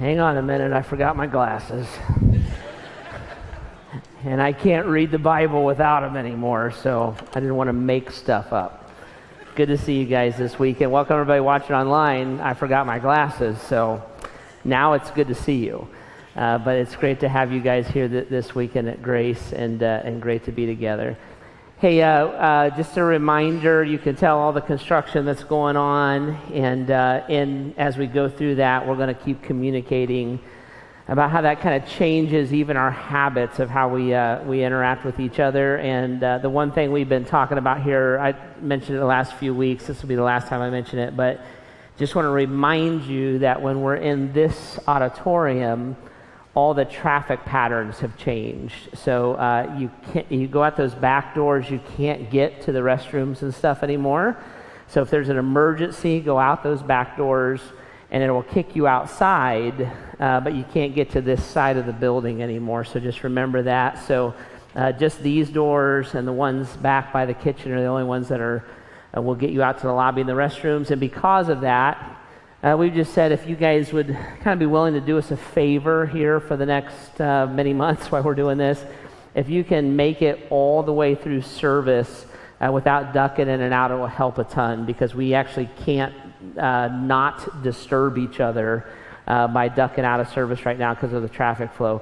Hang on a minute, I forgot my glasses. And I can't read the Bible without them anymore, so I didn't want to make stuff up. Good to see you guys this week, and welcome everybody watching online. I forgot my glasses, so now it's good to see you. But it's great to have you guys here this weekend at Grace, and great to be together. Hey, just a reminder, you can tell all the construction that's going on, and as we go through that, we're going to keep communicating about how that kind of changes even our habits of how we interact with each other. And the one thing we've been talking about here, I mentioned it the last few weeks, this will be the last time I mention it, but just want to remind you that when we're in this auditorium, all the traffic patterns have changed. So you go out those back doors, you can't get to the restrooms and stuff anymore. So if there's an emergency, go out those back doors and it will kick you outside, but you can't get to this side of the building anymore. So just remember that. So just these doors and the ones back by the kitchen are the only ones that will get you out to the lobby and the restrooms. And because of that, we just said if you guys would kind of be willing to do us a favor here for the next many months while we're doing this, if you can make it all the way through service without ducking in and out, it will help a ton, because we actually can't not disturb each other by ducking out of service right now because of the traffic flow.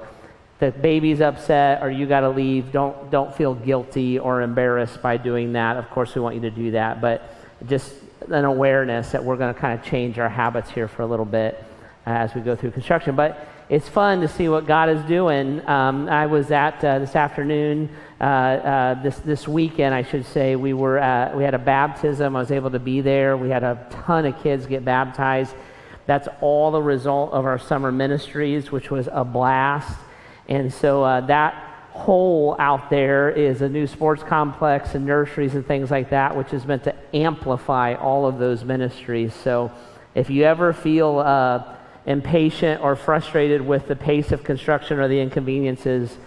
If the baby's upset or you got to leave, don't feel guilty or embarrassed by doing that. Of course, we want you to do that, but just an awareness that we're going to kind of change our habits here for a little bit as we go through construction. But it's fun to see what God is doing. I was at this afternoon, this weekend, I should say. We had a baptism. I was able to be there. We had a ton of kids get baptized. That's all the result of our summer ministries, which was a blast. And so that hole out there is a new sports complex and nurseries and things like that, which is meant to amplify all of those ministries. So if you ever feel impatient or frustrated with the pace of construction or the inconveniences,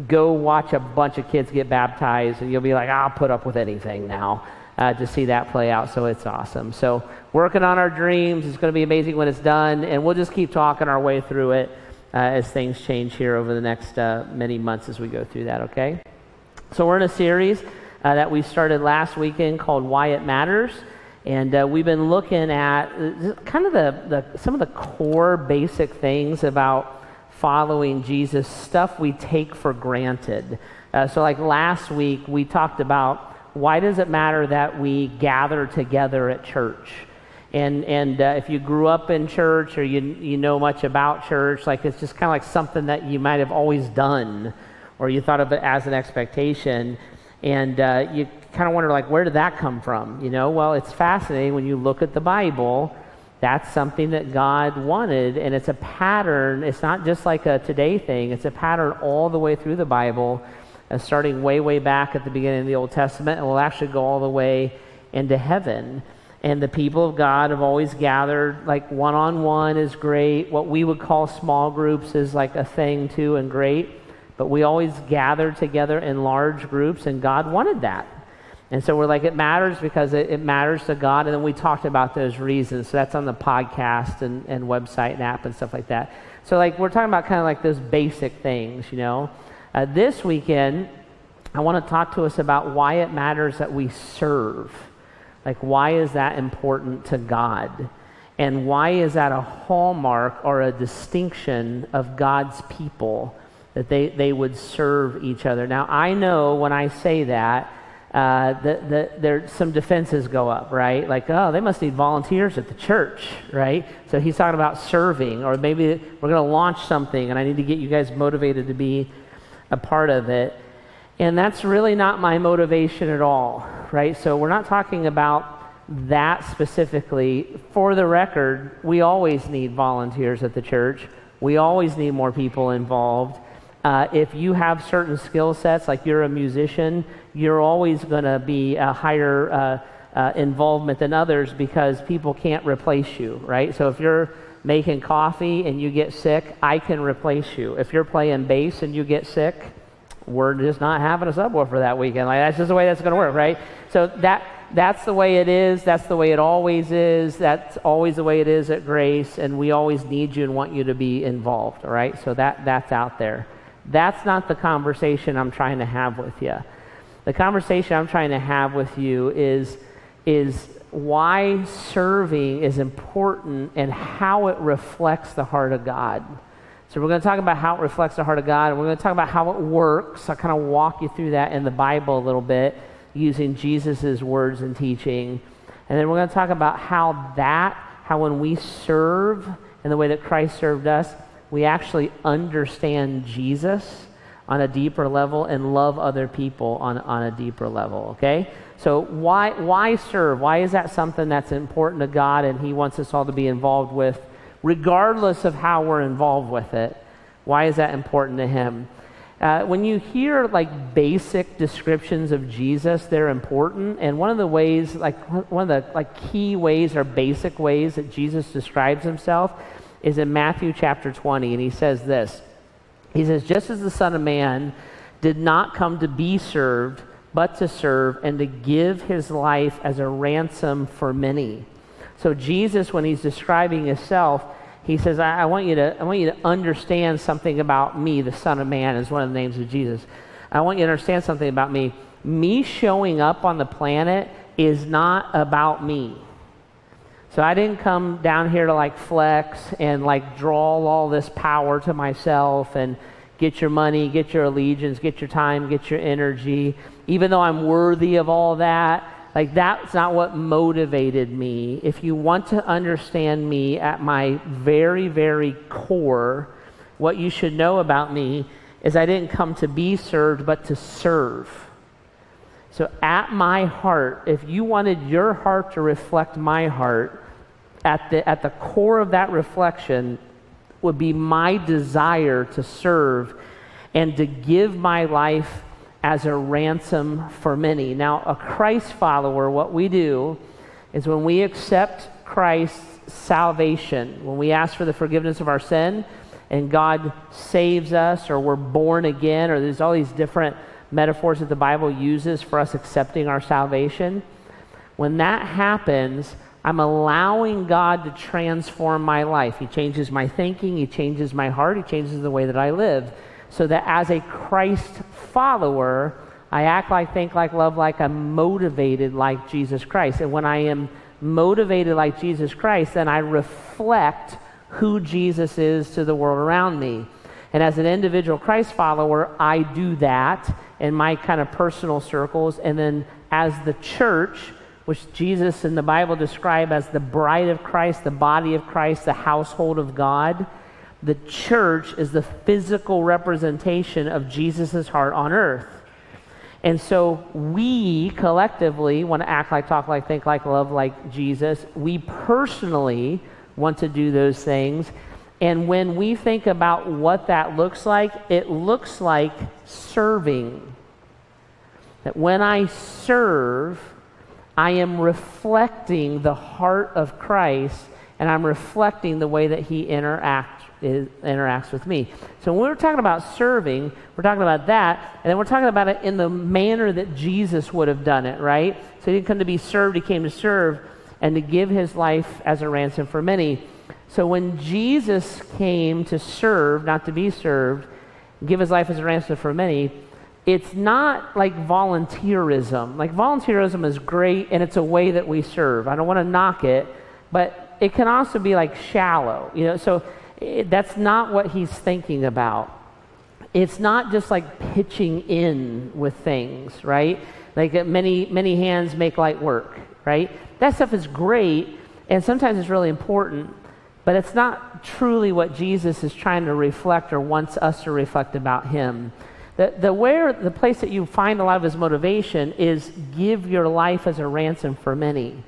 go watch a bunch of kids get baptized and you'll be like, I'll put up with anything now to see that play out. So it's awesome. So working on our dreams. It's going to be amazing when it's done, and we'll just keep talking our way through it as things change here over the next many months as we go through that, okay? So we're in a series that we started last weekend called Why It Matters, and we've been looking at kind of some of the core basic things about following Jesus, stuff we take for granted. So like last week, we talked about why does it matter that we gather together at church? And if you grew up in church or you know much about church, like it's just kind of like something that you might have always done, or you thought of it as an expectation, and you kind of wonder, like, where did that come from? You know, well, it's fascinating when you look at the Bible. That's something that God wanted, and it's a pattern. It's not just like a today thing. It's a pattern all the way through the Bible, starting way back at the beginning of the Old Testament, and will actually go all the way into heaven. And the people of God have always gathered, like one-on-one is great. What we would call small groups is like a thing too, and great. But we always gather together in large groups, and God wanted that. And so we're like, it matters because it matters to God. And then we talked about those reasons. So that's on the podcast and website and app and stuff like that. So like we're talking about kind of like those basic things, you know. This weekend, I want to talk to us about why it matters that we serve. Like, why is that important to God? And why is that a hallmark or a distinction of God's people, that they would serve each other? Now, I know when I say that, there's some defenses go up, right? Like, oh, they must need volunteers at the church, right? So he's talking about serving, or maybe we're going to launch something and I need to get you guys motivated to be a part of it. And that's really not my motivation at all, right? So we're not talking about that specifically. For the record, we always need volunteers at the church. We always need more people involved. If you have certain skill sets, like you're a musician, you're always going to be a higher involvement than others because people can't replace you, right? So if you're making coffee and you get sick, I can replace you. If you're playing bass and you get sick, we're just not having a subwoofer that weekend. Like, that's just the way that's going to work, right? So that's the way it is. That's the way it always is. That's always the way it is at Grace, and we always need you and want you to be involved, all right? So that's out there. That's not the conversation I'm trying to have with you. The conversation I'm trying to have with you is why serving is important and how it reflects the heart of God. So we're going to talk about how it reflects the heart of God, and we're going to talk about how it works. I'll kind of walk you through that in the Bible a little bit using Jesus' words and teaching. And then we're going to talk about how when we serve in the way that Christ served us, we actually understand Jesus on a deeper level and love other people on a deeper level, okay? So why serve? Why is that something that's important to God and he wants us all to be involved with, regardless of how we're involved with it? Why is that important to him? When you hear like basic descriptions of Jesus, they're important. And one of the key ways or basic ways that Jesus describes himself is in Matthew chapter 20. And he says this. He says, just as the Son of Man did not come to be served, but to serve and to give his life as a ransom for many. So Jesus, when he's describing himself, he says, I want you to understand something about me. The Son of Man is one of the names of Jesus. I want you to understand something about me. Me showing up on the planet is not about me. So I didn't come down here to like flex and like draw all this power to myself and get your money, get your allegiance, get your time, get your energy. Even though I'm worthy of all that, like that's not what motivated me. If you want to understand me at my very, very core, what you should know about me is I didn't come to be served, but to serve. So at my heart, if you wanted your heart to reflect my heart, at the core of that reflection would be my desire to serve and to give my life as a ransom for many. Now, a Christ follower, what we do is when we accept Christ's salvation, when we ask for the forgiveness of our sin and God saves us, or we're born again, or there's all these different metaphors that the Bible uses for us accepting our salvation. When that happens, I'm allowing God to transform my life. He changes my thinking, he changes my heart, he changes the way that I live. So that as a Christ follower, I act like, think like, love like, I'm motivated like Jesus Christ. And when I am motivated like Jesus Christ, then I reflect who Jesus is to the world around me. And as an individual Christ follower, I do that in my kind of personal circles. And then as the church, which Jesus in the Bible describe as the bride of Christ, the body of Christ, the household of God, the church is the physical representation of Jesus' heart on earth. And so we collectively want to act like, talk like, think like, love like Jesus. We personally want to do those things. And when we think about what that looks like, it looks like serving. That when I serve, I am reflecting the heart of Christ, and I'm reflecting the way that he interacts with me. So when we're talking about serving, we're talking about that, and then we're talking about it in the manner that Jesus would have done it, right? So he didn't come to be served, he came to serve and to give his life as a ransom for many. So when Jesus came to serve, not to be served, give his life as a ransom for many, it's not like volunteerism. Like volunteerism is great, and it's a way that we serve. I don't want to knock it, but it can also be like shallow, so that's not what he's thinking about. It's not just like pitching in with things, right? Like many hands make light work, right? That stuff is great, and sometimes it's really important, but it's not truly what Jesus is trying to reflect or wants us to reflect about him. The place that you find a lot of his motivation is give your life as a ransom for many.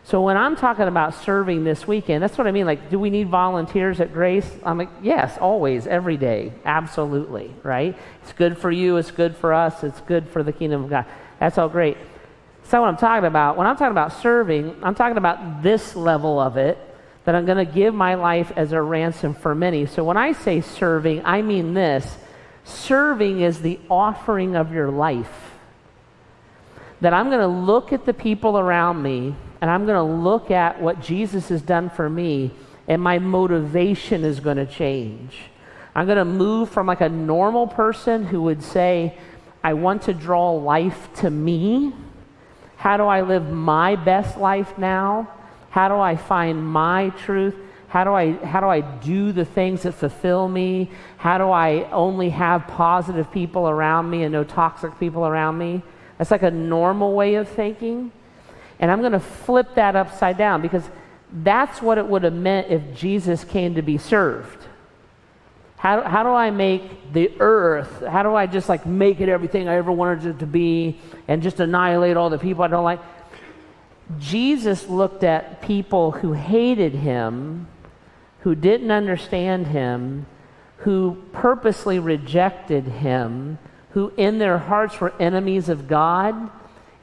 So when I'm talking about serving this weekend, that's what I mean. Like, do we need volunteers at Grace? I'm like, yes, always, every day, absolutely, right? It's good for you, it's good for us, it's good for the kingdom of God. That's all great. So what I'm talking about, when I'm talking about serving, I'm talking about this level of it, that I'm going to give my life as a ransom for many. So when I say serving, I mean this. Serving is the offering of your life. that I'm going to look at the people around me, and I'm going to look at what Jesus has done for me, and my motivation is going to change. I'm going to move from like a normal person who would say, I want to draw life to me. How do I live my best life now? How do I find my truth? How do I do the things that fulfill me? How do I only have positive people around me and no toxic people around me? That's like a normal way of thinking. And I'm going to flip that upside down, because that's what it would have meant if Jesus came to be served. How do I make the earth, how do I just like make it everything I ever wanted it to be and just annihilate all the people I don't like? Jesus looked at people who hated him, who didn't understand him, who purposely rejected him, who in their hearts were enemies of God,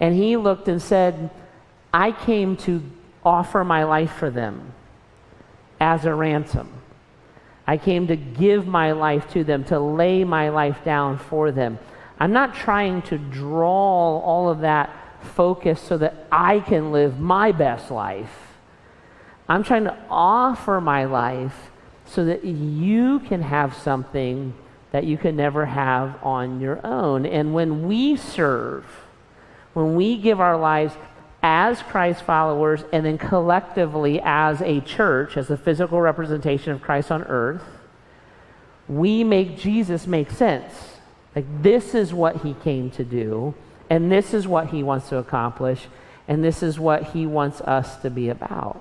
and he looked and said, I came to offer my life for them as a ransom. I came to give my life to them, to lay my life down for them. I'm not trying to draw all of that focus so that I can live my best life. I'm trying to offer my life so that you can have something that you can never have on your own. And when we serve, when we give our lives as Christ followers and then collectively as a church, as a physical representation of Christ on earth, we make Jesus make sense. Like, this is what he came to do, and this is what he wants to accomplish, and this is what he wants us to be about.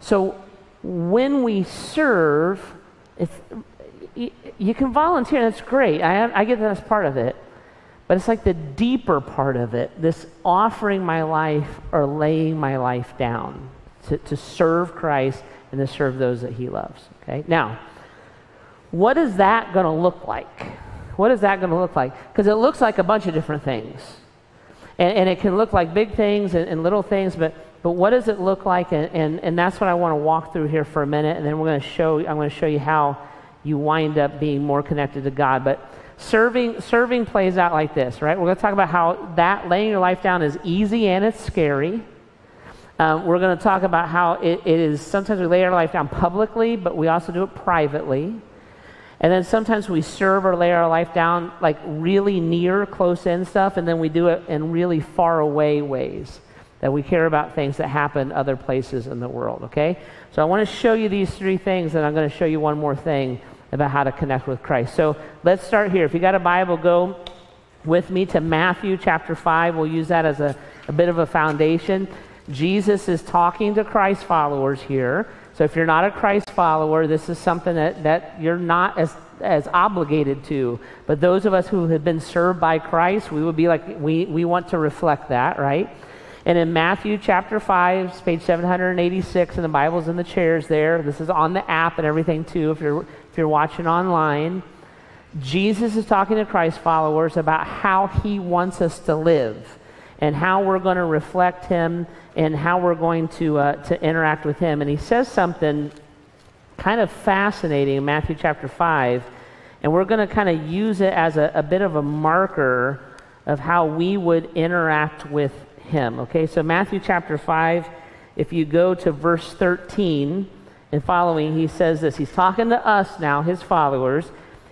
So when we serve, you can volunteer, that's great. I get that as part of it. But it's like the deeper part of it, this offering my life or laying my life down to serve Christ and to serve those that he loves. Okay? Now, what is that going to look like? What is that going to look like? Because it looks like a bunch of different things. And it can look like big things and little things, but what does it look like? And that's what I want to walk through here for a minute, and then I'm going to show you how you wind up being more connected to God. But serving plays out like this, right? We're going to talk about how that laying your life down is easy and it's scary. We're going to talk about how it is, sometimes we lay our life down publicly, but we also do it privately. And then sometimes we serve or lay our life down like really near, close in stuff, and then we do it in really far away ways that we care about things that happen other places in the world, okay? So I want to show you these three things, and I'm going to show you one more thing about how to connect with Christ. So let's start here. If you got a Bible, go with me to Matthew chapter 5. We'll use that as a bit of a foundation. Jesus is talking to Christ followers here. So if you're not a Christ follower, this is something that you're not as obligated to. But those of us who have been served by Christ, we would be like, we want to reflect that, right? And in Matthew chapter 5, it's page 786, and the Bible's in the chairs there. This is on the app and everything too, if you're watching online. Jesus is talking to Christ followers about how he wants us to live and how we're going to reflect him and how we're going to interact with him. And he says something kind of fascinating in Matthew chapter 5, and we're going to kind of use it as a bit of a marker of how we would interact with him. Okay, so Matthew chapter 5, if you go to verse 13 and following, he says this. He's talking to us now, his followers.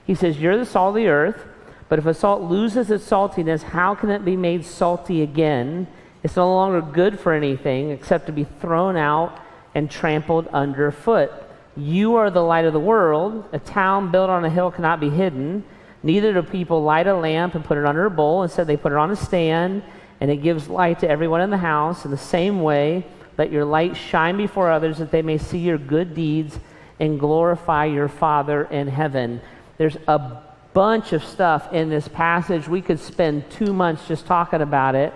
He says, you're the salt of the earth, but if a salt loses its saltiness, how can it be made salty again? It's no longer good for anything except to be thrown out and trampled underfoot. You are the light of the world. A town built on a hill cannot be hidden. Neither do people light a lamp and put it under a bowl. Instead, they put it on a stand, and it gives light to everyone in the house. In the same way, let your light shine before others, that they may see your good deeds and glorify your Father in heaven. There's a bunch of stuff in this passage. We could spend 2 months just talking about it,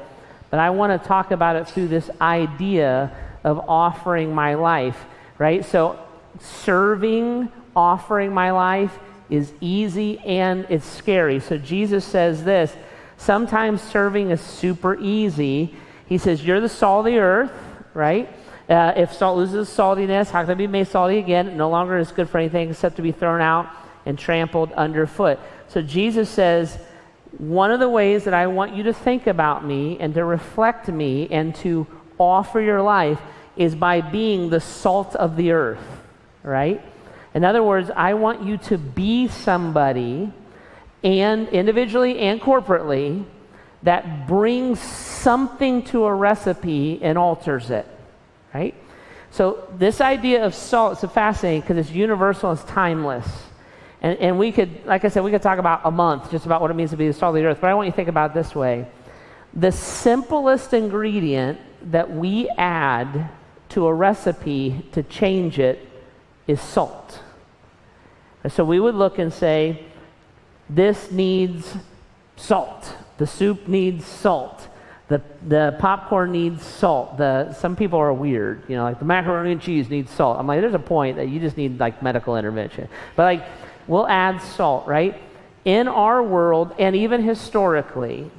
but I want to talk about it through this idea of offering my life, right? So serving, offering my life is easy and it's scary. So Jesus says this, sometimes serving is super easy. He says, you're the salt of the earth, right? If salt loses saltiness, how can it be made salty again? It no longer is good for anything except to be thrown out and trampled underfoot. So Jesus says, one of the ways that I want you to think about me and to reflect me and to offer your life is by being the salt of the earth, right? In other words, I want you to be somebody, and individually and corporately, that brings something to a recipe and alters it, right? So this idea of salt is so fascinating because it's universal, it's timeless. And we could, like I said, we could talk about a month just about what it means to be the salt of the earth, but I want you to think about it this way. The simplest ingredient that we add to a recipe to change it is salt. So we would look and say, this needs salt. The soup needs salt. The popcorn needs salt. Some people are weird, you know, like the macaroni and cheese needs salt. I'm like, there's a point that you just need like medical intervention. But like, we'll add salt, right? In our world, and even historically,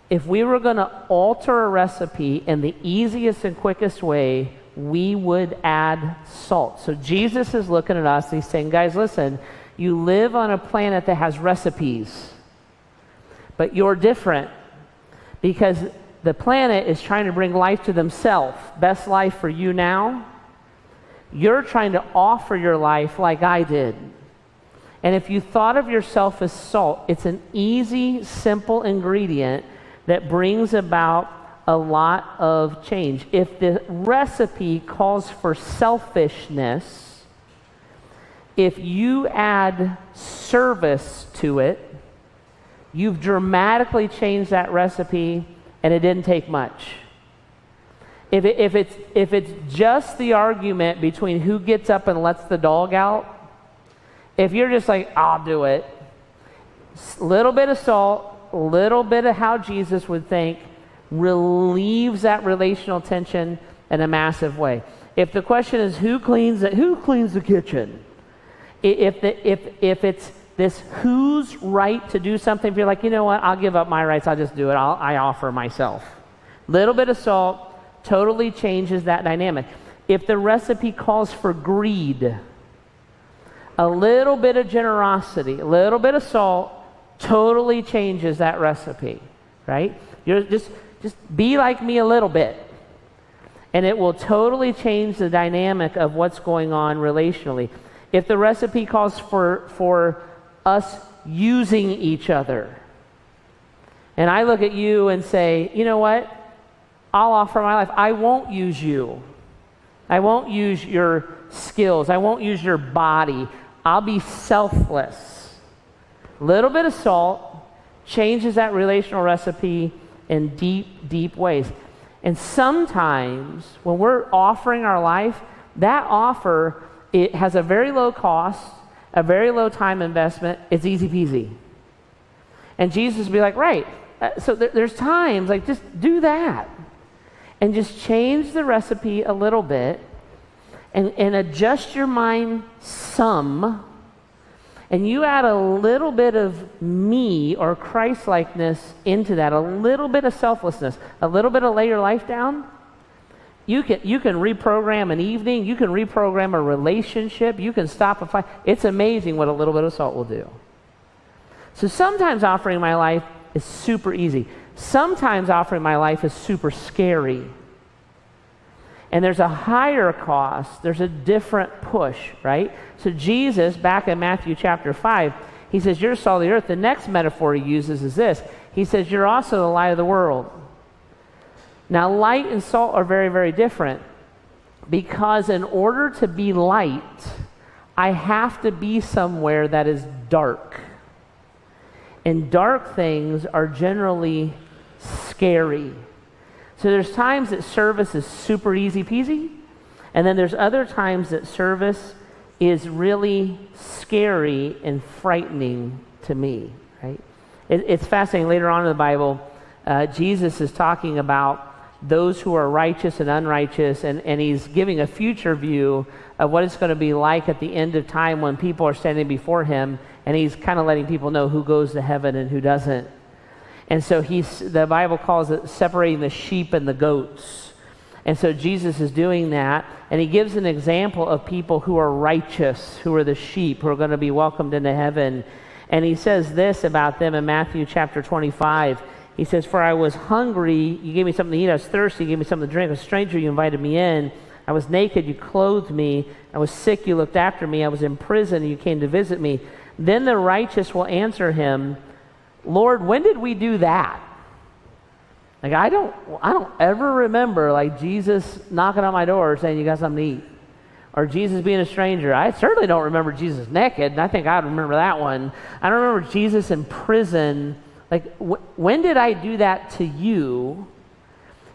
if we were going to alter a recipe in the easiest and quickest way, we would add salt. So Jesus is looking at us and he's saying, guys, listen, you live on a planet that has recipes, but you're different because the planet is trying to bring life to themselves, best life for you now. You're trying to offer your life like I did. And if you thought of yourself as salt, it's an easy, simple ingredient that brings about a lot of change. If the recipe calls for selfishness, if you add service to it, you've dramatically changed that recipe, and it didn't take much. If it's just the argument between who gets up and lets the dog out, if you're just like, I'll do it, little bit of salt, little bit of how Jesus would think, relieves that relational tension in a massive way. If the question is who cleans the kitchen, if it's this who's right to do something, if you're like, you know what, I'll give up my rights, I'll just do it, I offer myself. Little bit of salt totally changes that dynamic. If the recipe calls for greed, a little bit of generosity, a little bit of salt totally changes that recipe, right? You're just be like me a little bit, and it will totally change the dynamic of what's going on relationally. If the recipe calls for us using each other, and I look at you and say, you know what? I'll offer my life. I won't use you. I won't use your skills. I won't use your body. I'll be selfless. A little bit of salt changes that relational recipe in deep, deep ways. And sometimes when we're offering our life, that offer, it has a very low cost, a very low time investment. It's easy peasy. And Jesus would be like, right. So there's times, like, just do that. And just change the recipe a little bit and adjust your mind some. And you add a little bit of me or Christ-likeness into that, a little bit of selflessness, a little bit of lay your life down. You can reprogram an evening. You can reprogram a relationship. You can stop a fight. It's amazing what a little bit of salt will do. So sometimes offering my life is super easy. Sometimes offering my life is super scary. And there's a higher cost. There's a different push, right? So Jesus, back in Matthew chapter 5, he says, you're salt of the earth. The next metaphor he uses is this. He says, you're also the light of the world. Now, light and salt are very, very different, because in order to be light, I have to be somewhere that is dark. And dark things are generally scary. So there's times that service is super easy peasy, and then there's other times that service is really scary and frightening to me, right? It's fascinating. Later on in the Bible, Jesus is talking about those who are righteous and unrighteous, and he's giving a future view of what it's going to be like at the end of time when people are standing before him, and he's kind of letting people know who goes to heaven and who doesn't. And so the Bible calls it separating the sheep and the goats. And so Jesus is doing that, and he gives an example of people who are righteous, who are the sheep, who are going to be welcomed into heaven. And he says this about them in Matthew chapter 25. He says, "For I was hungry, you gave me something to eat. I was thirsty, you gave me something to drink. I was a stranger, you invited me in. I was naked, you clothed me. I was sick, you looked after me. I was in prison, and you came to visit me." Then the righteous will answer him, "Lord, when did we do that?" Like, I don't ever remember, like, Jesus knocking on my door saying, "You got something to eat?" Or Jesus being a stranger. I certainly don't remember Jesus naked, and I think I would remember that one. I don't remember Jesus in prison. Like, when did I do that to you?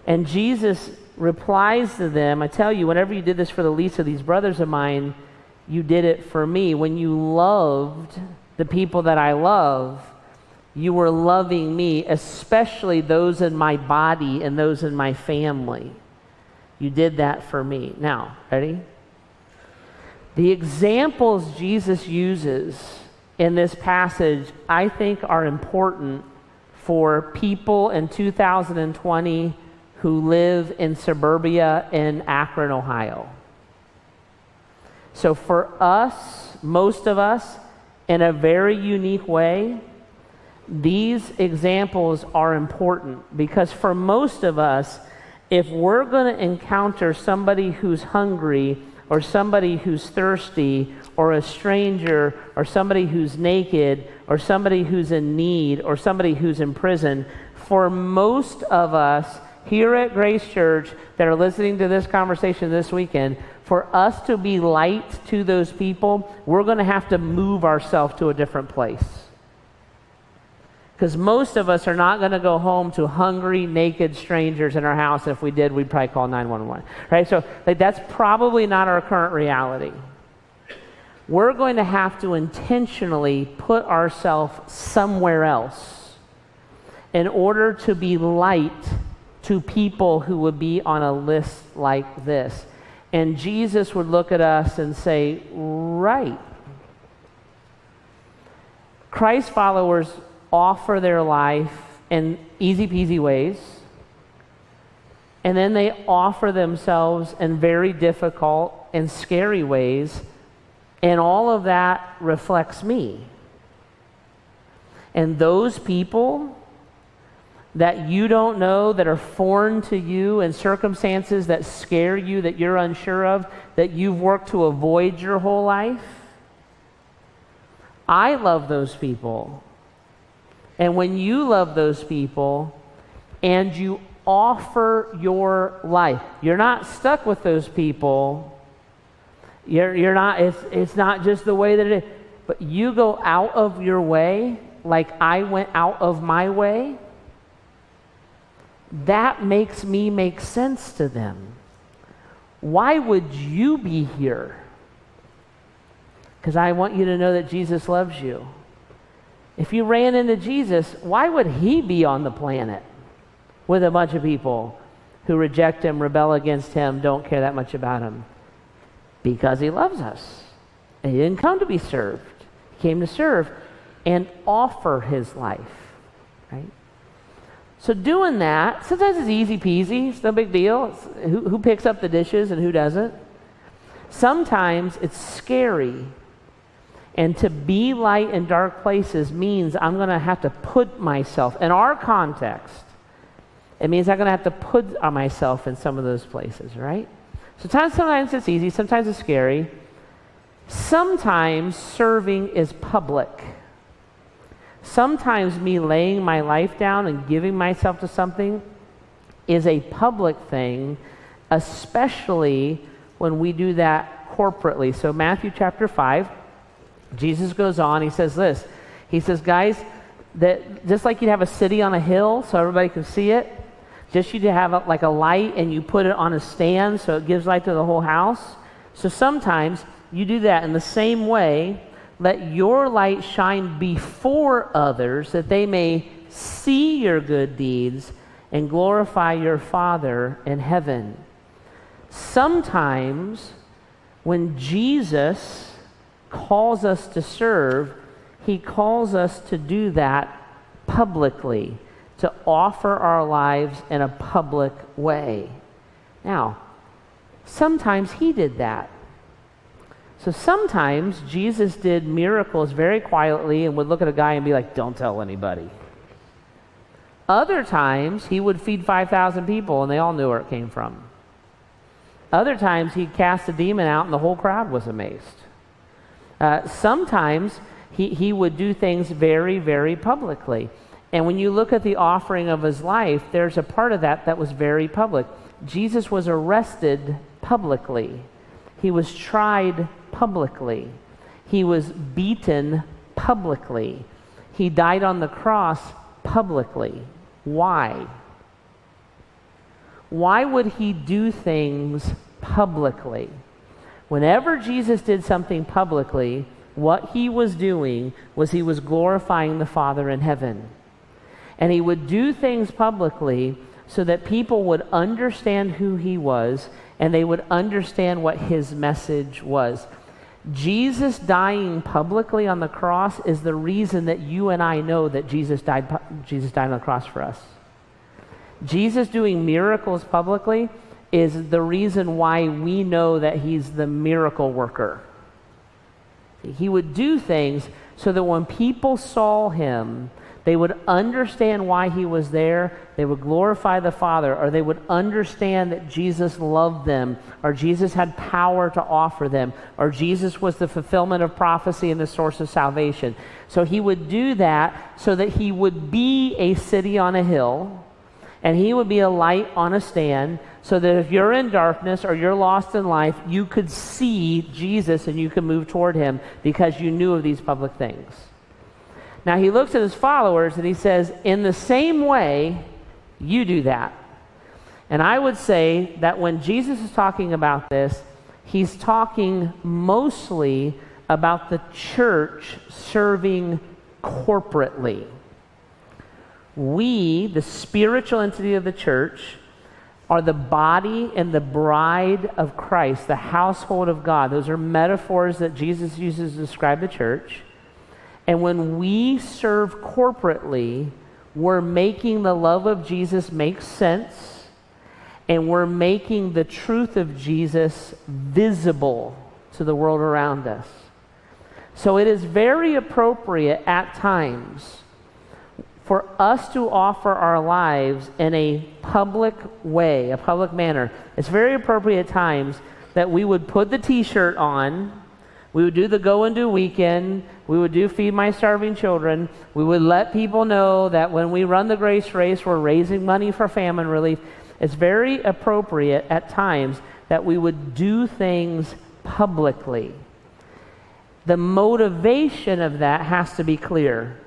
And Jesus replies to them, "I tell you, whenever you did this for the least of these brothers of mine, you did it for me." When you loved the people that I love, you were loving me, especially those in my body and those in my family. You did that for me. Now, ready? The examples Jesus uses in this passage, I think, are important for people in 2020 who live in suburbia in Akron, Ohio. So for us, most of us, in a very unique way, these examples are important, because for most of us, if we're going to encounter somebody who's hungry or somebody who's thirsty or a stranger or somebody who's naked or somebody who's in need or somebody who's in prison, for most of us here at Grace Church that are listening to this conversation this weekend, for us to be light to those people, we're going to have to move ourselves to a different place. Because most of us are not going to go home to hungry, naked strangers in our house. And if we did, we'd probably call 911. Right? So that's probably not our current reality. We're going to have to intentionally put ourselves somewhere else in order to be light to people who would be on a list like this. And Jesus would look at us and say, right. Christ followers offer their life in easy peasy ways, and then they offer themselves in very difficult and scary ways, and all of that reflects me. And those people that you don't know, that are foreign to you, and circumstances that scare you, that you're unsure of, that you've worked to avoid your whole life, I love those people. And when you love those people and you offer your life, you're not stuck with those people. You're not, it's not just the way that it is, but you go out of your way like I went out of my way. That makes me make sense to them. Why would you be here? Because I want you to know that Jesus loves you. If you ran into Jesus, why would he be on the planet with a bunch of people who reject him, rebel against him, don't care that much about him? Because he loves us. And he didn't come to be served. He came to serve and offer his life, right? So doing that, sometimes it's easy peasy. It's no big deal. Who picks up the dishes and who doesn't? Sometimes it's scary. And to be light in dark places means I'm going to have to put myself, in our context, it means I'm going to have to put myself in some of those places, right? Sometimes it's easy, sometimes it's scary. Sometimes serving is public. Sometimes me laying my life down and giving myself to something is a public thing, especially when we do that corporately. So Matthew chapter 5, Jesus goes on, he says this. He says, guys, that just like you'd have a city on a hill so everybody can see it, just you to have like a light and you put it on a stand so it gives light to the whole house. So sometimes you do that in the same way. Let your light shine before others that they may see your good deeds and glorify your Father in heaven. Sometimes when Jesus calls us to serve, he calls us to do that publicly, to offer our lives in a public way. Now, sometimes he did that. So sometimes Jesus did miracles very quietly and would look at a guy and be like, don't tell anybody. Other times, he would feed 5,000 people and they all knew where it came from. Other times, he'd cast a demon out and the whole crowd was amazed. Sometimes, he would do things very, very publicly. And when you look at the offering of his life, there's a part of that was very public. Jesus was arrested publicly. He was tried publicly. He was beaten publicly. He died on the cross publicly. Why? Why would he do things publicly? Whenever Jesus did something publicly, what he was doing was he was glorifying the Father in heaven. And he would do things publicly so that people would understand who he was and they would understand what his message was. Jesus dying publicly on the cross is the reason that you and I know that Jesus died on the cross for us. Jesus doing miracles publicly is the reason why we know that he's the miracle worker. He would do things so that when people saw him, they would understand why he was there, they would glorify the Father, or they would understand that Jesus loved them, or Jesus had power to offer them, or Jesus was the fulfillment of prophecy and the source of salvation. So he would do that so that he would be a city on a hill, and he would be a light on a stand, so that if you're in darkness or you're lost in life, you could see Jesus and you could move toward him because you knew of these public things. Now he looks at his followers and he says, in the same way, you do that. And I would say that when Jesus is talking about this, he's talking mostly about the church serving corporately. We, the spiritual entity of the church, are the body and the bride of Christ, the household of God. Those are metaphors that Jesus uses to describe the church. And when we serve corporately, we're making the love of Jesus make sense, and we're making the truth of Jesus visible to the world around us. So it is very appropriate at times for us to offer our lives in a public way, a public manner. It's very appropriate at times that we would put the t-shirt on, we would do the Go and Do weekend, we would do Feed My Starving Children, we would let people know that when we run the Grace Race, we're raising money for famine relief. It's very appropriate at times that we would do things publicly. The motivation of that has to be clear.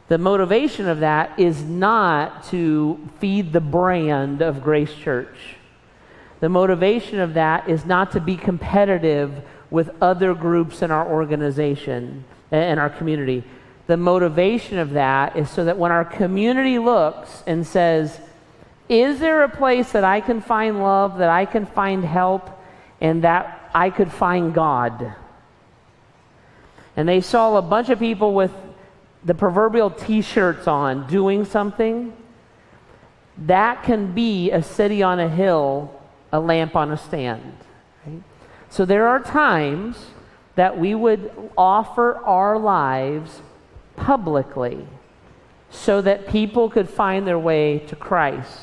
The motivation of that is not to feed the brand of Grace Church. The motivation of that is not to be competitive with other groups in our organization and our community. The motivation of that is so that when our community looks and says, is there a place that I can find love, that I can find help, and that I could find God? And they saw a bunch of people with the proverbial t-shirts on doing something. That can be a city on a hill, a lamp on a stand. Right? So there are times that we would offer our lives publicly so that people could find their way to Christ.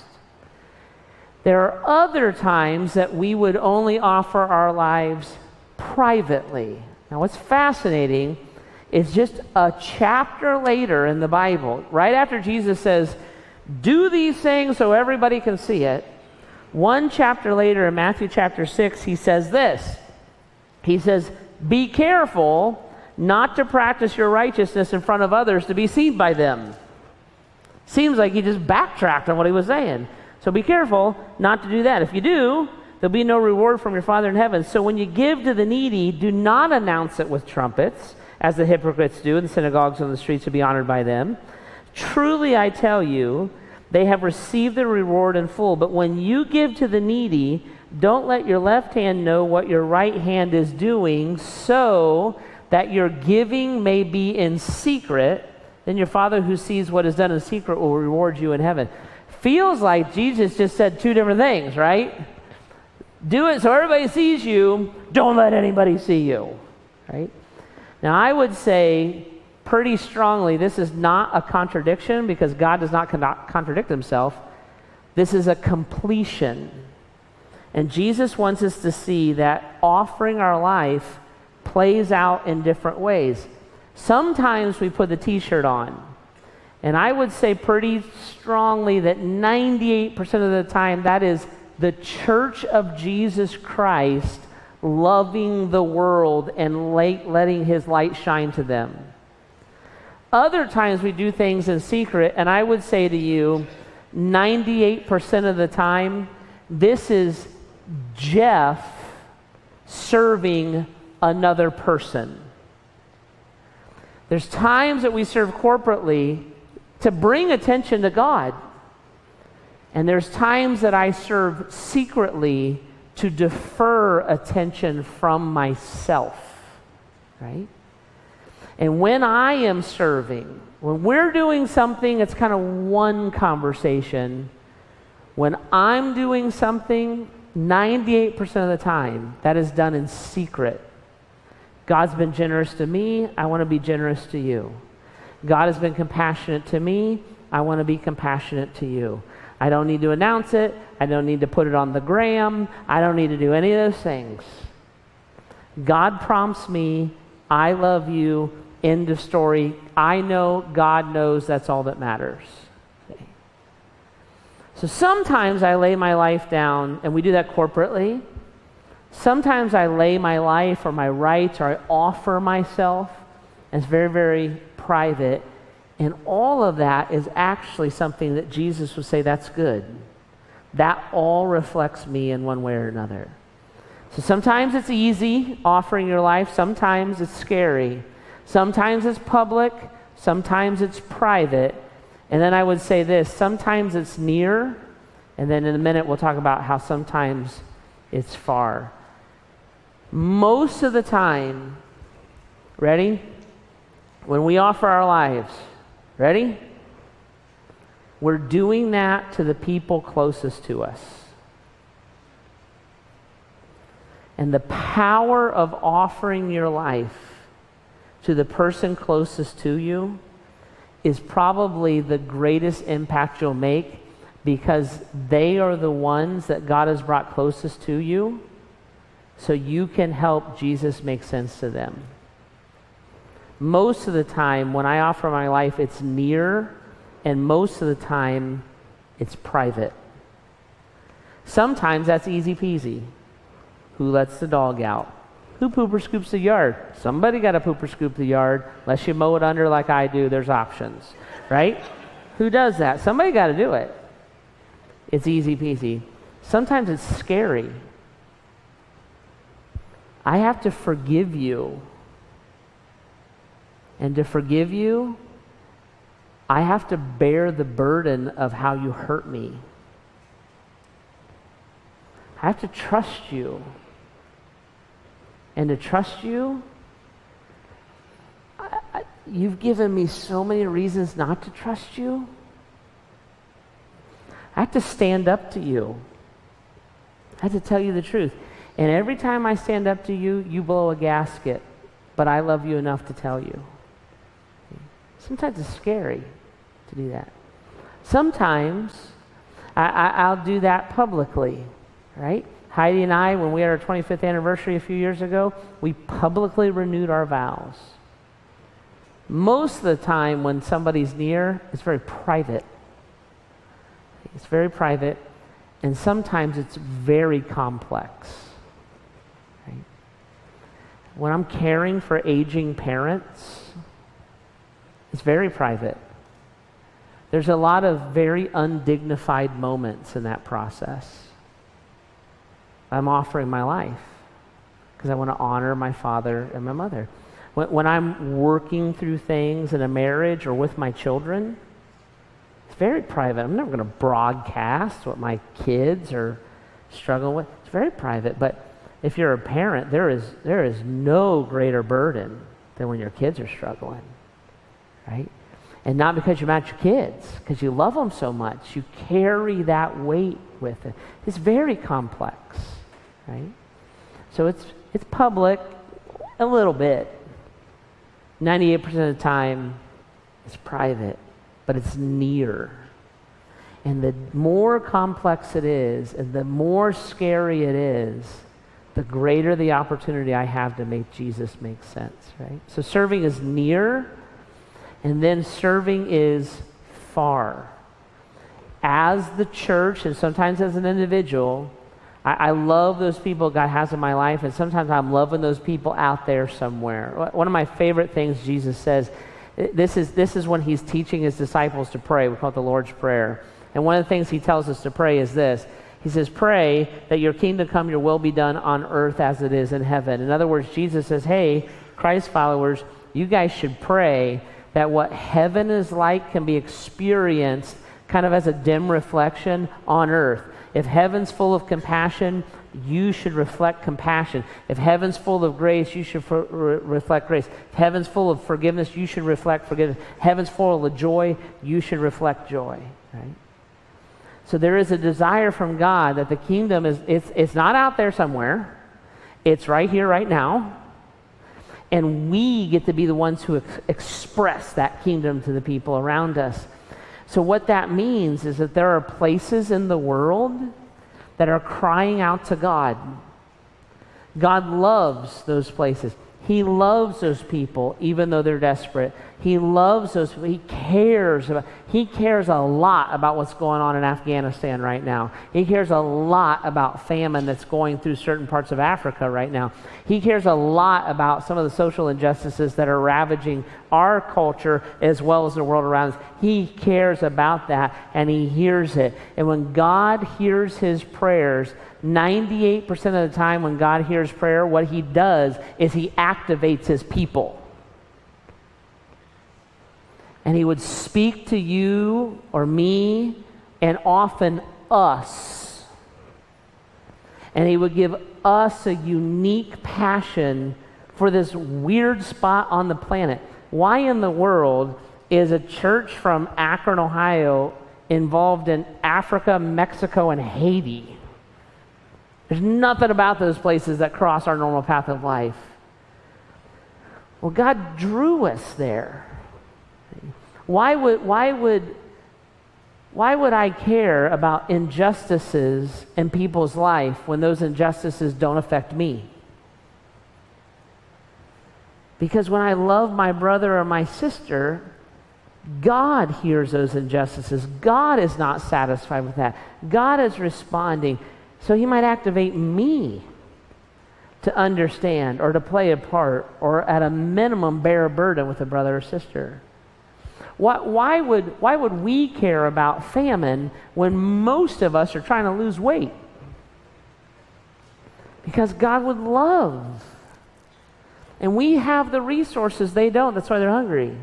There are other times that we would only offer our lives privately. Now what's fascinating is just a chapter later in the Bible, right after Jesus says, do these things so everybody can see it, one chapter later in Matthew chapter 6, he says this. He says, be careful not to practice your righteousness in front of others to be seen by them. Seems like he just backtracked on what he was saying. So be careful not to do that. If you do, there'll be no reward from your Father in heaven. So when you give to the needy, do not announce it with trumpets, as the hypocrites do in the synagogues and the streets to be honored by them. Truly I tell you, they have received the reward in full. But when you give to the needy, don't let your left hand know what your right hand is doing, so that your giving may be in secret. Then your Father who sees what is done in secret will reward you in heaven. Feels like Jesus just said two different things, right? Do it so everybody sees you. Don't let anybody see you, right? Now, I would say pretty strongly this is not a contradiction because God does not contradict himself. This is a completion. And Jesus wants us to see that offering our life plays out in different ways. Sometimes we put the t-shirt on. And I would say pretty strongly that 98% of the time that is the church of Jesus Christ loving the world and letting his light shine to them. Other times we do things in secret, and I would say to you, 98% of the time, this is Jeff serving another person. There's times that we serve corporately to bring attention to God. And there's times that I serve secretly to defer attention from myself, right? And when I am serving, when we're doing something, it's kind of one conversation. When I'm doing something, 98% of the time, that is done in secret. God's been generous to me, I want to be generous to you. God has been compassionate to me, I want to be compassionate to you. I don't need to announce it. I don't need to put it on the gram. I don't need to do any of those things. God prompts me, I love you, end of story. I know, God knows, that's all that matters. Okay. So sometimes I lay my life down, and we do that corporately. Sometimes I lay my life or my rights, or I offer myself, and it's very, very private. And all of that is actually something that Jesus would say, that's good. That all reflects me in one way or another. So sometimes it's easy, offering your life. Sometimes it's scary. Sometimes it's public. Sometimes it's private. And then I would say this, sometimes it's near. And then in a minute we'll talk about how sometimes it's far. Most of the time, ready? When we offer our lives, ready? We're doing that to the people closest to us. And the power of offering your life to the person closest to you is probably the greatest impact you'll make, because they are the ones that God has brought closest to you, so you can help Jesus make sense to them. Most of the time, when I offer my life, it's near, and most of the time, it's private. Sometimes that's easy peasy. Who lets the dog out? Who pooper scoops the yard? Somebody got to pooper scoop the yard. Unless you mow it under like I do, there's options, right? Who does that? Somebody got to do it. It's easy peasy. Sometimes it's scary. I have to forgive you. And to forgive you, I have to bear the burden of how you hurt me. I have to trust you. And to trust you, you've given me so many reasons not to trust you. I have to stand up to you. I have to tell you the truth. And every time I stand up to you, you blow a gasket. But I love you enough to tell you. Sometimes it's scary to do that. Sometimes I'll do that publicly, right? Heidi and I, when we had our 25th anniversary a few years ago, we publicly renewed our vows. Most of the time when somebody's near, it's very private. It's very private, and sometimes it's very complex. Right? When I'm caring for aging parents, it's very private. There's a lot of very undignified moments in that process. I'm offering my life because I want to honor my father and my mother. When I'm working through things in a marriage or with my children, it's very private. I'm never going to broadcast what my kids are struggling with. It's very private. But if you're a parent, there is no greater burden than when your kids are struggling, right? And not because you're mad at your kids, because you love them so much. You carry that weight with it. It's very complex. right? So it's public a little bit. 98% of the time, it's private, but it's near. And the more complex it is, and the more scary it is, the greater the opportunity I have to make Jesus make sense, right? So serving is near, and then serving is far. As the church, and sometimes as an individual, I love those people God has in my life, and sometimes I'm loving those people out there somewhere. One of my favorite things Jesus says, this is when he's teaching his disciples to pray. We call it the Lord's Prayer. And one of the things he tells us to pray is this. He says, pray that your kingdom come, your will be done on earth as it is in heaven. In other words, Jesus says, hey, Christ followers, you guys should pray that what heaven is like can be experienced kind of as a dim reflection on earth. If heaven's full of compassion, you should reflect compassion. If heaven's full of grace, you should reflect grace. If heaven's full of forgiveness, you should reflect forgiveness. Heaven's full of joy, you should reflect joy, right? So there is a desire from God that the kingdom it's not out there somewhere. It's right here, right now. And we get to be the ones who express that kingdom to the people around us. So what that means is that there are places in the world that are crying out to God. God loves those places. He loves those people, even though they're desperate. He loves those people. He cares a lot about what's going on in Afghanistan right now. He cares a lot about famine that's going through certain parts of Africa right now. He cares a lot about some of the social injustices that are ravaging our culture as well as the world around us. He cares about that, and he hears it. And when God hears his prayers, 98% of the time when God hears prayer, what he does is he activates his people. And he would speak to you or me, and often us. And he would give us a unique passion for this weird spot on the planet. Why in the world is a church from Akron, Ohio involved in Africa, Mexico, and Haiti? There's nothing about those places that cross our normal path of life. Well, God drew us there. Why would I care about injustices in people's life when those injustices don't affect me? Because when I love my brother or my sister, God hears those injustices. God is not satisfied with that. God is responding. So he might activate me to understand or to play a part or at a minimum bear a burden with a brother or sister. Why would we care about famine when most of us are trying to lose weight? Because God would love. And we have the resources, they don't. That's why they're hungry.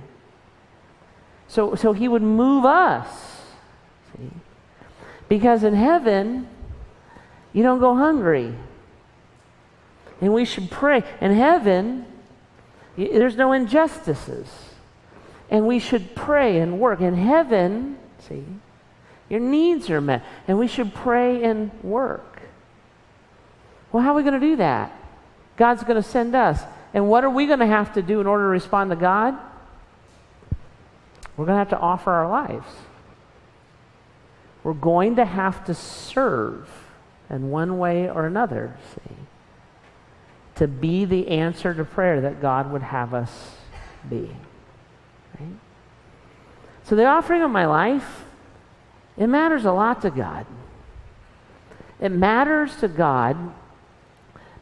So he would move us. See? Because in heaven, you don't go hungry. And we should pray. In heaven, there's no injustices. And we should pray and work. In heaven, see, your needs are met. And we should pray and work. Well, how are we going to do that? God's going to send us. And what are we going to have to do in order to respond to God? We're going to have to offer our lives. We're going to have to serve in one way or another, see, to be the answer to prayer that God would have us be. Right? So the offering of my life, it matters a lot to God. It matters to God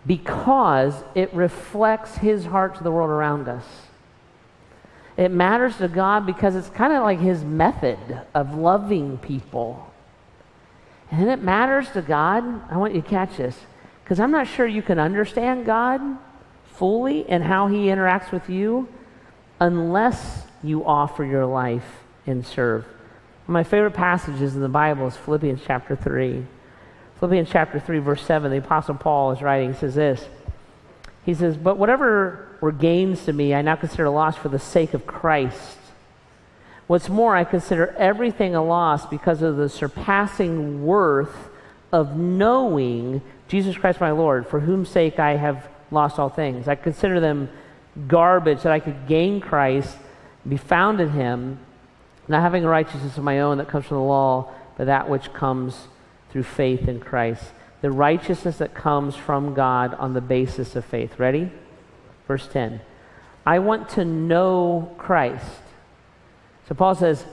because it reflects his heart to the world around us. It matters to God because it's kind of like his method of loving people. And then it matters to God, I want you to catch this, because I'm not sure you can understand God fully and how he interacts with you unless you offer your life and serve. One of my favorite passages in the Bible is Philippians chapter 3. Philippians chapter 3, verse 7, the Apostle Paul is writing, he says this. He says, but whatever were gains to me, I now consider a loss for the sake of Christ. What's more, I consider everything a loss because of the surpassing worth of knowing Jesus Christ my Lord, for whose sake I have lost all things. I consider them garbage that I could gain Christ, be found in him, not having a righteousness of my own that comes from the law, but that which comes through faith in Christ. The righteousness that comes from God on the basis of faith. Ready? Verse 10. I want to know Christ. So Paul says,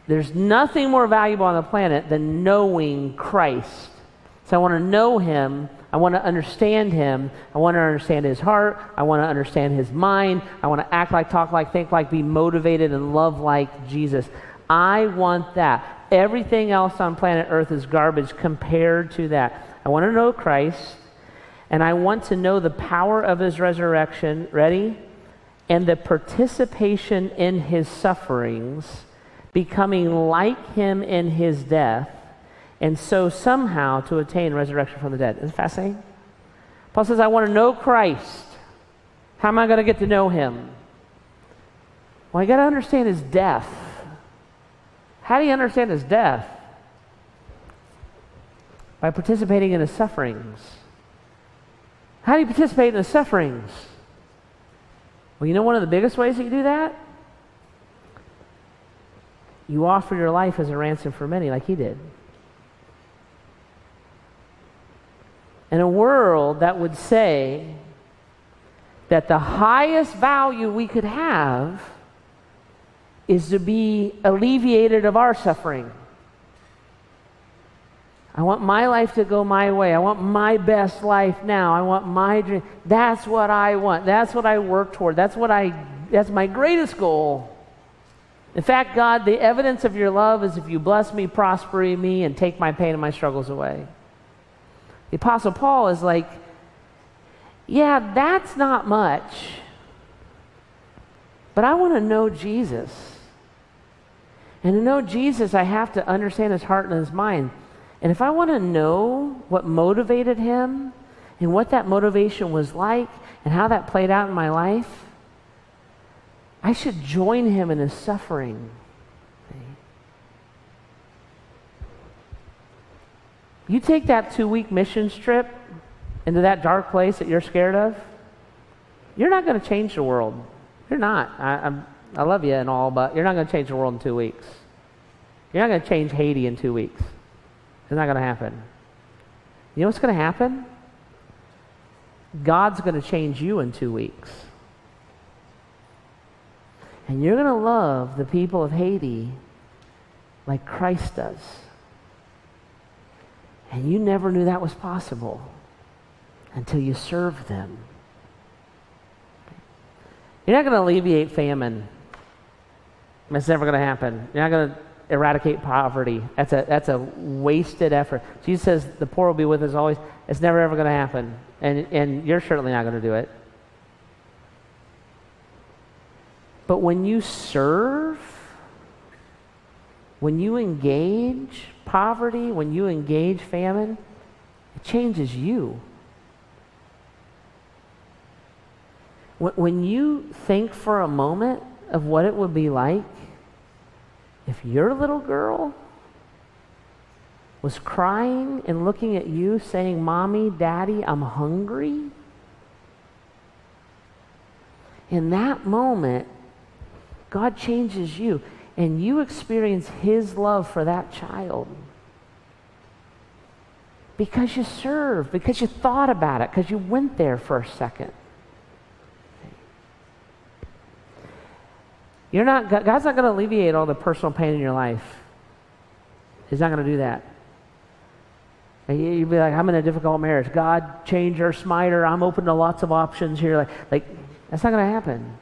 there's nothing more valuable on the planet than knowing Christ. So I want to know him. I want to understand him. I want to understand his heart. I want to understand his mind. I want to act like, talk like, think like, be motivated and love like Jesus. I want that. Everything else on planet Earth is garbage compared to that. I want to know Christ, and I want to know the power of his resurrection. Ready? And the participation in his sufferings, becoming like him in his death, and so somehow to attain resurrection from the dead. Isn't it fascinating? Paul says, I want to know Christ. How am I going to get to know him? Well, I got to understand his death. How do you understand his death? By participating in his sufferings. How do you participate in his sufferings? Well, you know one of the biggest ways that you do that? You offer your life as a ransom for many, like he did. In a world that would say that the highest value we could have is to be alleviated of our suffering. I want my life to go my way. I want my best life now. I want my dream. That's what I want. That's what I work toward. That's my greatest goal. In fact, God, the evidence of your love is if you bless me, prosper me, and take my pain and my struggles away. The Apostle Paul is like, yeah, that's not much, but I want to know Jesus. And to know Jesus, I have to understand his heart and his mind. And if I want to know what motivated him and what that motivation was like and how that played out in my life, I should join him in his suffering. You take that 2-week mission trip into that dark place that you're scared of, you're not going to change the world. You're not. I love you and all, but you're not going to change the world in 2 weeks. You're not going to change Haiti in 2 weeks. It's not going to happen. You know what's going to happen? God's going to change you in 2 weeks. And you're going to love the people of Haiti like Christ does. And you never knew that was possible until you served them. You're not going to alleviate famine. That's never going to happen. You're not going to eradicate poverty. That's a wasted effort. Jesus says the poor will be with us always. It's never ever going to happen. And you're certainly not going to do it. But when you serve, when you engage poverty, when you engage famine, it changes you. When you think for a moment of what it would be like if your little girl was crying and looking at you saying, Mommy, Daddy, I'm hungry. In that moment, God changes you, and you experience his love for that child. Because you served, because you thought about it, because you went there for a second. God's not going to alleviate all the personal pain in your life. He's not going to do that. And you'd be like, I'm in a difficult marriage. God, change or smite her. I'm open to lots of options here. Like that's not going to happen.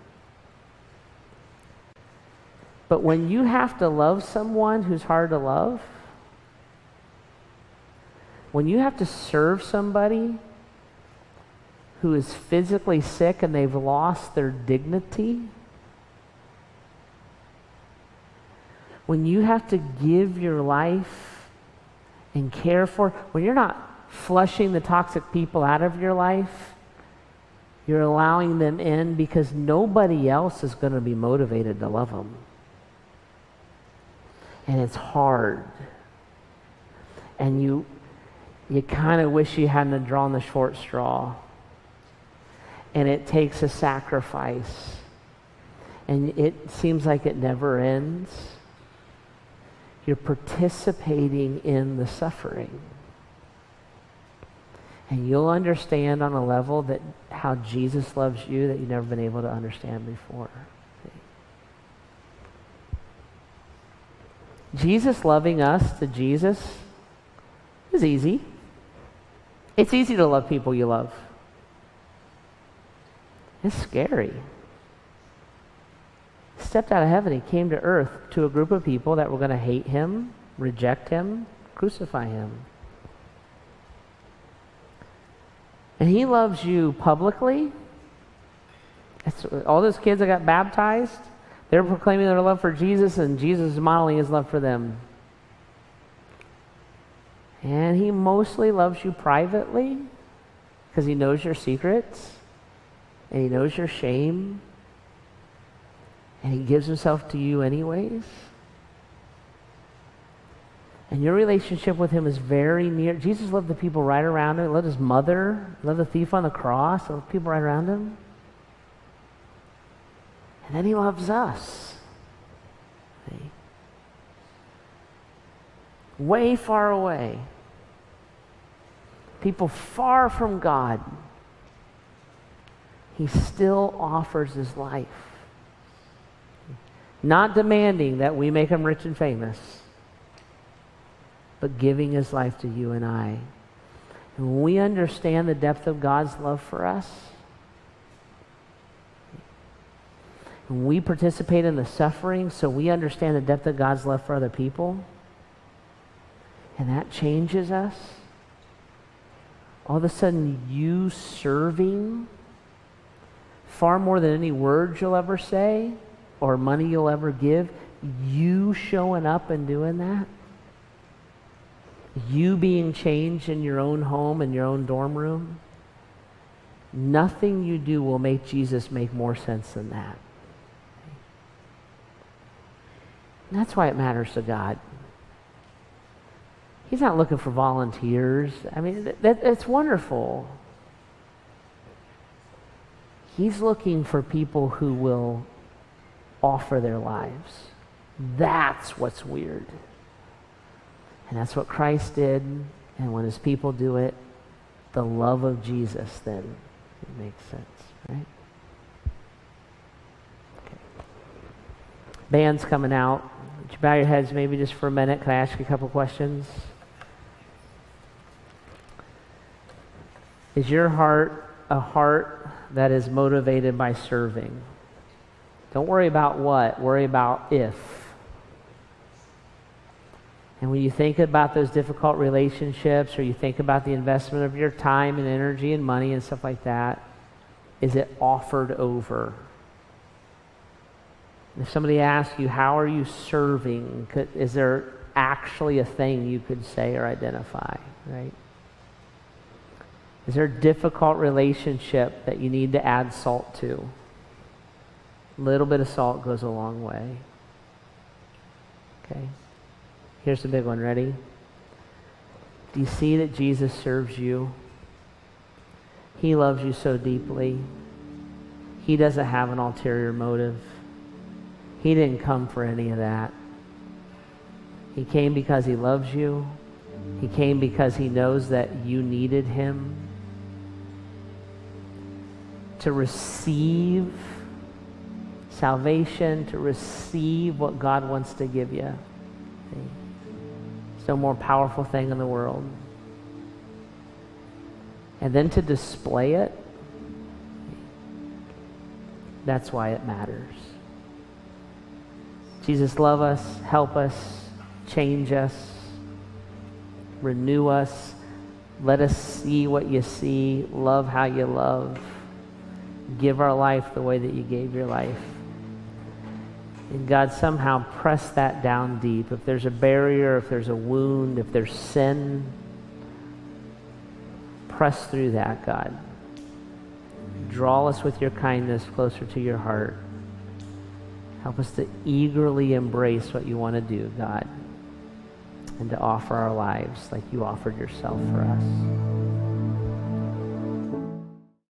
But when you have to love someone who's hard to love, when you have to serve somebody who is physically sick and they've lost their dignity, when you have to give your life and care for, when you're not flushing the toxic people out of your life, you're allowing them in because nobody else is going to be motivated to love them. And it's hard. And you kind of wish you hadn't drawn the short straw. And it takes a sacrifice. And it seems like it never ends. You're participating in the suffering. And you'll understand on a level that how Jesus loves you that you've never been able to understand before. Jesus loving us to Jesus is easy. It's easy to love people you love. It's scary. He stepped out of heaven. He came to earth to a group of people that were going to hate him, reject him, crucify him. And he loves you publicly. All those kids that got baptized, they're proclaiming their love for Jesus, and Jesus is modeling his love for them. And he mostly loves you privately because he knows your secrets and he knows your shame, and he gives himself to you anyways. And your relationship with him is very near. Jesus loved the people right around him. He loved his mother. He loved the thief on the cross. He loved people right around him. And then he loves us. See? Way far away. People far from God. He still offers his life. Not demanding that we make him rich and famous, but giving his life to you and I. And when we understand the depth of God's love for us, and we participate in the suffering so we understand the depth of God's love for other people, and that changes us, all of a sudden you serving far more than any words you'll ever say or money you'll ever give, you showing up and doing that, you being changed in your own home, in your own dorm room, nothing you do will make Jesus make more sense than that. And that's why it matters to God. He's not looking for volunteers. I mean, it's wonderful. He's looking for people who will offer their lives. That's what's weird. And that's what Christ did. And when his people do it, the love of Jesus, then it makes sense, right? Okay. Band's coming out. Would you bow your heads maybe just for a minute? Can I ask you a couple questions? Is your heart a heart that is motivated by serving? Don't worry about what, worry about if. And when you think about those difficult relationships, or you think about the investment of your time and energy and money and stuff like that, is it offered over? If somebody asks you, how are you serving? Is there actually a thing you could say or identify, right? Is there a difficult relationship that you need to add salt to? A little bit of salt goes a long way. Okay? Here's the big one. Ready? Do you see that Jesus serves you? He loves you so deeply. He doesn't have an ulterior motive. He didn't come for any of that. He came because he loves you. He came because he knows that you needed him to receive salvation, to receive what God wants to give you. It's no more powerful thing in the world. And then to display it, that's why it matters. Jesus, love us, help us, change us, renew us, let us see what you see, love how you love, give our life the way that you gave your life. And God, somehow press that down deep. If there's a barrier, if there's a wound, if there's sin, press through that, God. Draw us with your kindness closer to your heart. Help us to eagerly embrace what you want to do, God. and to offer our lives like you offered yourself for us.